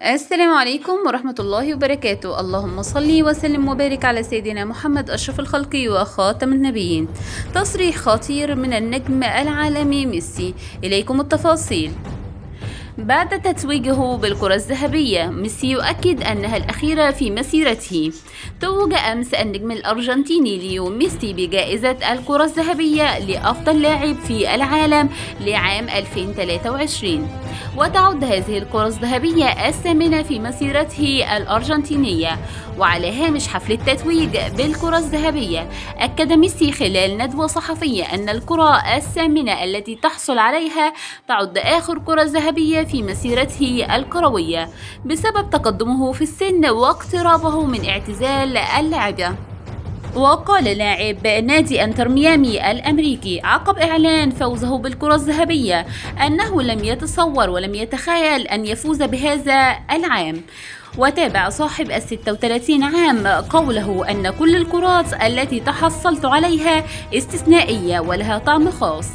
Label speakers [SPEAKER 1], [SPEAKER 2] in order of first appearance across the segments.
[SPEAKER 1] السلام عليكم ورحمة الله وبركاته. اللهم صل وسلم وبارك على سيدنا محمد أشرف الخلق وخاتم النبيين. تصريح خطير من النجم العالمي ميسي، إليكم التفاصيل. بعد تتويجه بالكرة الذهبية، ميسي يؤكد أنها الأخيرة في مسيرته. توج أمس النجم الأرجنتيني ليو ميسي بجائزة الكرة الذهبية لأفضل لاعب في العالم لعام 2023، وتعد هذه الكرة الذهبية الثامنة في مسيرته الأرجنتينية. وعلى هامش حفل التتويج بالكرة الذهبية، أكد ميسي خلال ندوة صحفية أن الكرة الثامنة التي تحصل عليها تعد آخر كرة ذهبية في مسيرته الكروية بسبب تقدمه في السن واقترابه من اعتزال اللعبة. وقال لاعب نادي انتر ميامي الامريكي عقب اعلان فوزه بالكرة الذهبية انه لم يتصور ولم يتخيل ان يفوز بهذا العام. وتابع صاحب 36 عام قوله أن كل الكرات التي تحصلت عليها استثنائية ولها طعم خاص،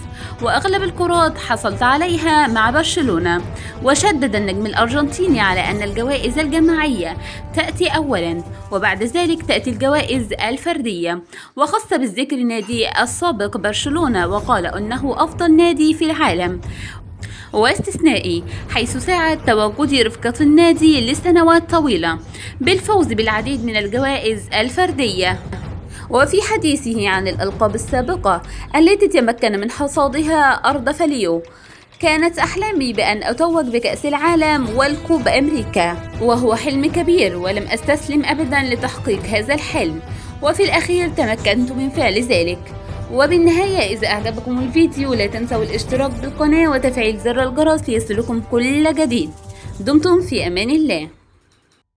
[SPEAKER 1] وأغلب الكرات حصلت عليها مع برشلونة. وشدد النجم الأرجنتيني على أن الجوائز الجماعية تأتي أولا، وبعد ذلك تأتي الجوائز الفردية، وخص بالذكر نادي السابق برشلونة، وقال أنه أفضل نادي في العالم واستثنائي، حيث ساعد تواجد رفقة النادي لسنوات طويلة بالفوز بالعديد من الجوائز الفردية. وفي حديثه عن الألقاب السابقة التي تمكن من حصادها أرض فاليو، كانت أحلامي بأن أتوج بكأس العالم والكوب أمريكا، وهو حلم كبير ولم أستسلم أبدا لتحقيق هذا الحلم، وفي الأخير تمكنت من فعل ذلك. وبالنهاية، إذا أعجبكم الفيديو لا تنسوا الاشتراك بالقناة وتفعيل زر الجرس ليصلكم كل جديد. دمتم في أمان الله.